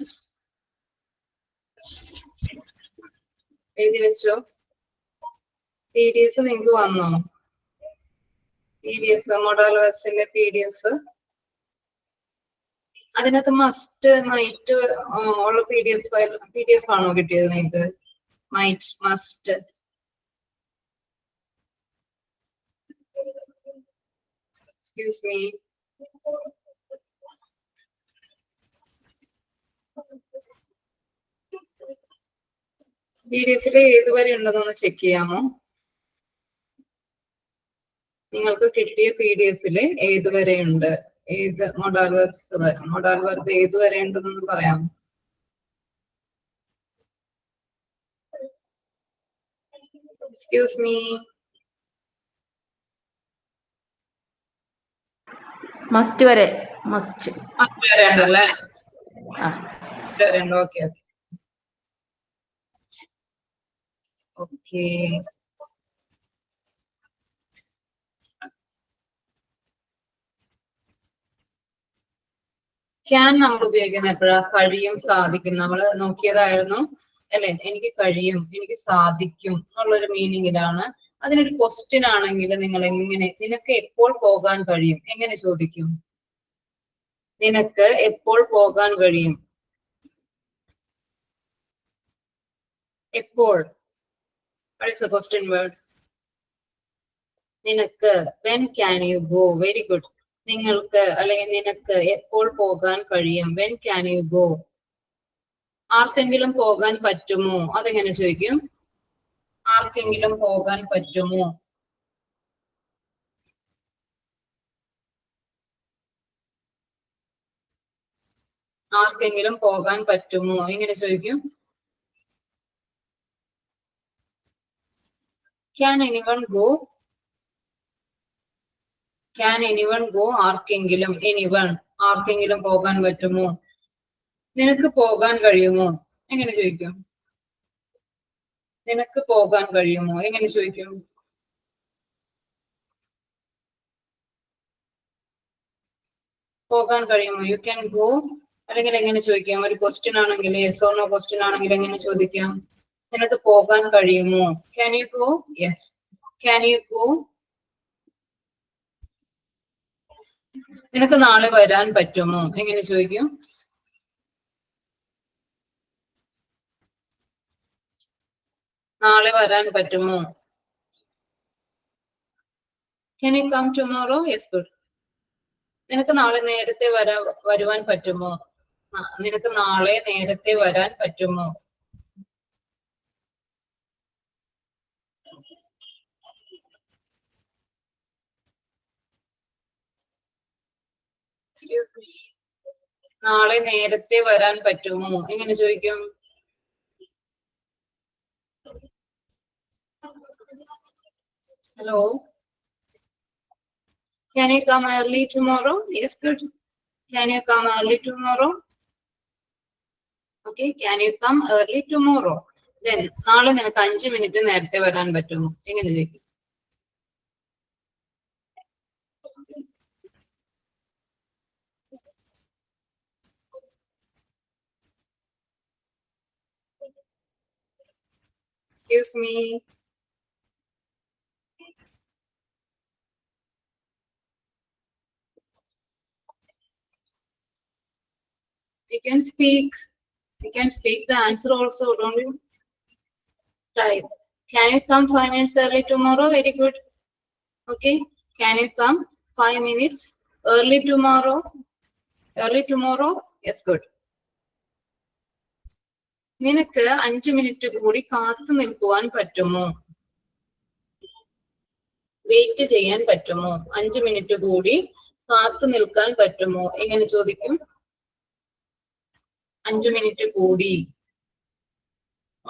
എഴുതി വെച്ചോ? PDF നിങ്ങൾക്ക് വന്നോ? PDF മോഡൽ വെബ്സിന്റെ PDF അതിനകത്ത് മസ്റ്റ് മൈറ്റ് ഉള്ള PDF ആണോ കിട്ടിയത് നിങ്ങൾക്ക്? Might, must. Excuse me. PDF ഏതുവരെ ഉണ്ടെന്നൊന്ന് ചെക്ക് ചെയ്യാമോ? നിങ്ങൾക്ക് കിട്ടിയ PDF ഏതുവരെ ഉണ്ട്? ഏത് മോഡൽ വെർബ് ഏതുവരെ ഉണ്ടെന്നൊന്ന് പറയാമോ? Excuse me. Must vare. Must. Okay. Okay. Can നമ്മൾ ഉപയോഗിക്കുന്ന എപ്പോഴാ? കഴിയും, സാധിക്കും. നമ്മൾ നോക്കിയതായിരുന്നു അല്ലെ? എനിക്ക് കഴിയും, എനിക്ക് സാധിക്കും എന്നുള്ളൊരു മീനിങ്ങിലാണ്. അതിനൊരു ക്വസ്റ്റ്യൻ ആണെങ്കിൽ നിങ്ങൾ എങ്ങനെ, നിനക്ക് എപ്പോൾ പോകാൻ കഴിയും എങ്ങനെ ചോദിക്കും? നിനക്ക് എപ്പോൾ പോകാൻ കഴിയും? എപ്പോൾ? What is the question word? നിനക്ക്. When can you go? Very good. നിങ്ങൾക്ക് അല്ലെങ്കിൽ നിനക്ക് എപ്പോൾ പോകാൻ കഴിയും? When can you go? ആർക്കെങ്കിലും പോകാൻ പറ്റുമോ? അതെങ്ങനെ ചോദിക്കും? ആർക്കെങ്കിലും പോകാൻ പറ്റുമോ? ആർക്കെങ്കിലും പോകാൻ പറ്റുമോ എങ്ങനെ ചോദിക്കും? Can anyone go? Can anyone go? ആർക്കെങ്കിലും. anyone. ആർക്കെങ്കിലും പോകാൻ പറ്റുമോ? നിനക്ക് പോകാൻ കഴിയുമോ എങ്ങനെ ചോദിക്കും? നിനക്ക് പോകാൻ കഴിയുമോ എങ്ങനെ ചോദിക്കും? പോകാൻ കഴിയുമോ? You can go. അല്ലെങ്കിൽ എങ്ങനെ ചോദിക്കാം? ഒരു ക്വസ്റ്റ്യൻ ആണെങ്കിൽ, യെസ് ഓർ നോ ക്വസ്റ്റ്യൻ ആണെങ്കിൽ എങ്ങനെ ചോദിക്കാം? നിനക്ക് പോകാൻ കഴിയുമോ? Can you go? Yes. Can you go? നിനക്ക് നാളെ വരാൻ പറ്റുമോ എങ്ങനെ ചോദിക്കും? നാളെ വരാൻ പറ്റുമോ? Can you come tomorrow? Yes, good. നിനക്ക് നാളെ നേരത്തെ വരുവാൻ പറ്റുമോ? നിനക്ക് നാളെ നേരത്തെ വരാൻ പറ്റുമോ? Excuse me. നാളെ നേരത്തെ വരാൻ പറ്റുമോ എങ്ങനെ ചോദിക്കും? Hello. Can you come early tomorrow? Yes, good. Can you come early tomorrow? Okay, can you come early tomorrow? Then നാളെ നിനക്ക് 5 മിനിറ്റ് നേരത്തെ വരാൻ പറ്റുമോ എങ്ങനെ ചോദിക്കും? Excuse me. You can speak. You can speak the answer also, don't you? Type. Can you come 5 minutes early tomorrow? Very good. Okay. Can you come 5 minutes early tomorrow? Early tomorrow? Yes, good. നിനക്ക് 5 minute കൂടി കാത്തു നിൽക്കുവാൻ പറ്റുമോ? Wait ചെയ്യാൻ പറ്റുമോ? 5 minute കൂടി കാത്തു നിൽക്കാൻ പറ്റുമോ എങ്ങനെ ചോദിക്കും? 5 മിനിറ്റ് കൂടി.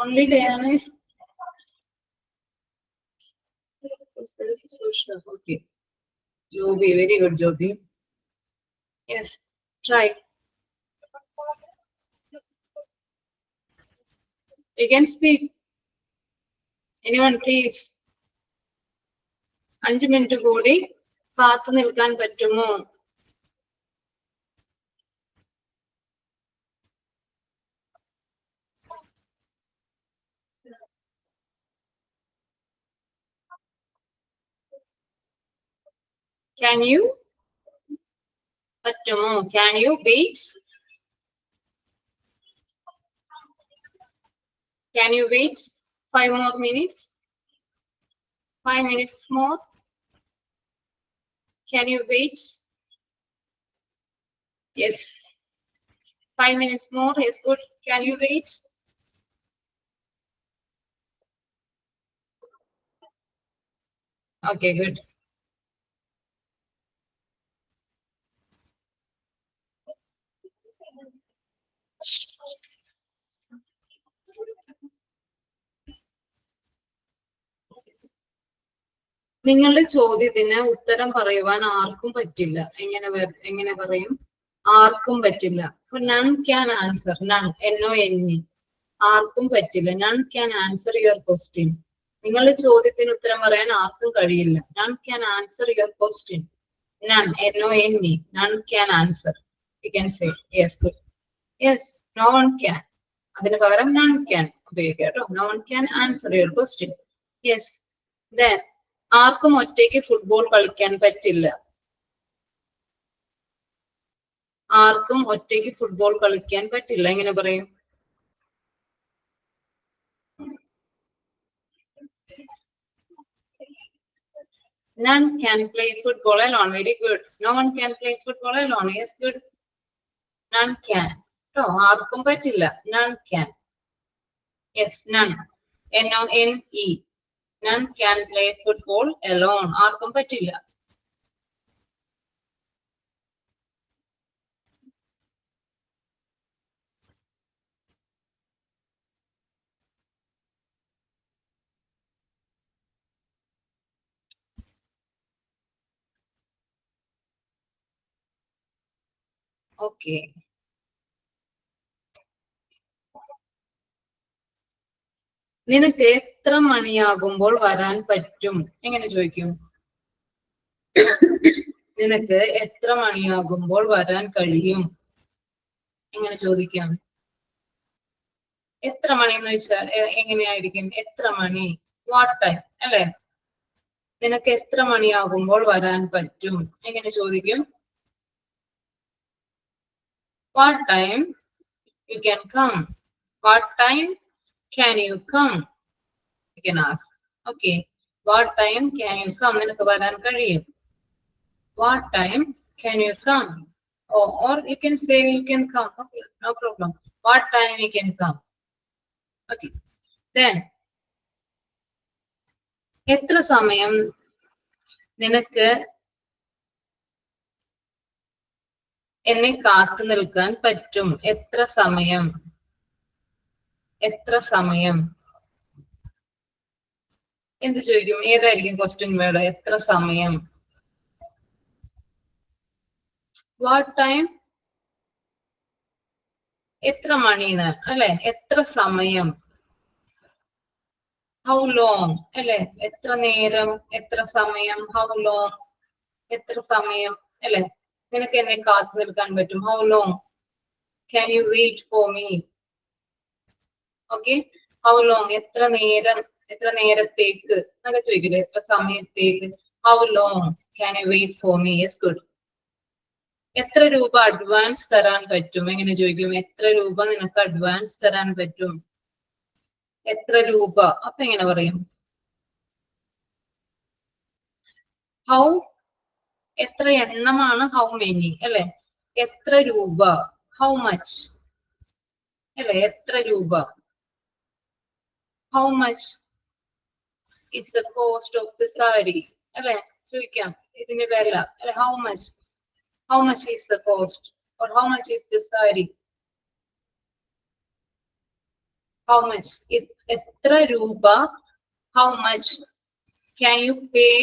Only Diana is okay. Joby, very good, Joby. Yes, try. You can speak. Anyone, please. 5 minute കൂടി കാത്തു നിൽക്കാൻ പറ്റുമോ? Can you? പറ്റുമോ? Can you wait? Can you wait 5 more minutes? 5 minutes more? Can you wait? Yes. 5 minutes more is good. Can you wait? Okay, good. നിങ്ങളുടെ ചോദ്യത്തിന് ഉത്തരം പറയുവാൻ ആർക്കും പറ്റില്ല. എങ്ങനെ പറയും? ആർക്കും പറ്റില്ല. None can answer. None NONE. ആർക്കും പറ്റില്ല. None can answer your question. നിങ്ങളുടെ ചോദ്യത്തിന് ഉത്തരം പറയാൻ ആർക്കും കഴിയില്ല. None can answer your question. None NONE. None can answer. You can say yes. Good. Yes. No one can. അതിന് പകരം നൺ ക്യാൻ ഉപയോഗിക്കാം കേട്ടോ. No one can answer your question. Yes. Then ആർക്കും ഒറ്റയ്ക്ക് ഫുട്ബോൾ കളിക്കാൻ പറ്റില്ല. ആർക്കും ഒറ്റയ്ക്ക് ഫുട്ബോൾ കളിക്കാൻ പറ്റില്ല. എങ്ങനെ പറയും? None can play football alone. Very good. No one can play football alone. Yes, good. None can. No, ആർക്കും പറ്റില്ല. None can. Yes, none. NONE. None can play football alone. ആർക്കും പറ്റില്ല. Okay. നിനക്ക് എത്ര മണിയാകുമ്പോൾ വരാൻ പറ്റും? എങ്ങനെ ചോദിക്കും? നിനക്ക് എത്ര മണിയാകുമ്പോൾ വരാൻ കഴിയും? എങ്ങനെ ചോദിക്കാം? എത്ര മണി എന്ന് വെച്ചാൽ എങ്ങനെയായിരിക്കും? എത്ര മണി? വാട്ട് ടൈം അല്ലെ? നിനക്ക് എത്ര മണിയാകുമ്പോൾ വരാൻ പറ്റും? എങ്ങനെ ചോദിക്കും? What time you can come? വാട്ട് ടൈം can you come? You can ask. Okay. What time can you come? നിനക്ക് വരാൻ കഴിയും. What time can you come? Or you can say you can come. Okay, no problem. What time you can come? Okay. Then എത്ര സമയം നിനക്ക് എന്നെ കാത്തു നിൽക്കാൻ പറ്റും? എത്ര സമയം? എത്ര സമയം? എന്ത് ചോദിക്കും? ഏതായിരിക്കും ക്വസ്റ്റ്യൻ വേർഡ്? എത്ര സമയം? What time? എത്ര മണിന്ന് അല്ലെ? എത്ര സമയം? ഹൗ ലോങ് അല്ലെ? എത്ര നേരം? എത്ര സമയം? How long? എത്ര സമയം അല്ലെ? നിനക്ക് എന്നെ കാത്തു നിൽക്കാൻ പറ്റും? How long can you wait for me? Okay. How long? എത്ര നേരം? എത്ര നേരത്തേക്ക് എന്നൊക്കെ ചോദിക്കില്ലേ? എത്ര സമയത്തേക്ക്? How long can you wait for me? Yes, good. എത്ര രൂപ അഡ്വാൻസ് തരാൻ പറ്റും? എങ്ങനെ ചോദിക്കും? എത്ര രൂപ നിനക്ക് അഡ്വാൻസ് തരാൻ പറ്റും? എത്ര രൂപ? അപ്പൊ എങ്ങനെ പറയും? ഹൗ എത്ര എണ്ണമാണ്? ഹൗ മെനി അല്ലെ? എത്ര രൂപ? ഹൗ മച്ച് അല്ലെ? എത്ര രൂപ? How much is the cost of the saree? അല്ലെ? ചോദിക്കാം ഇതിന്റെ വില അല്ലെ? How much? How much is the cost? Or how much is the saree? How much? എത്ര രൂപ? How much can you pay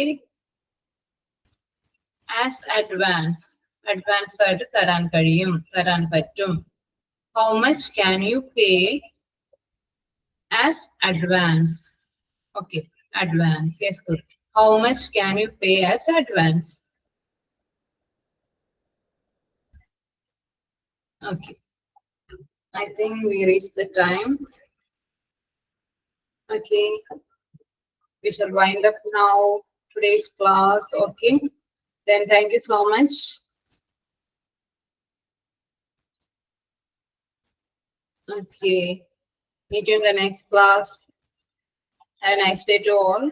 as advance? Advance ആയിട്ട് തരാൻ കഴിയും, തരാൻ പറ്റും. How much can you pay as advance? Okay, advance. Yes, good. How much can you pay as advance? Okay. I think we reached the time. Okay. We shall wind up now today's class. Okay. Then thank you so much. Okay. Meet you in the next class. Have a nice day to all.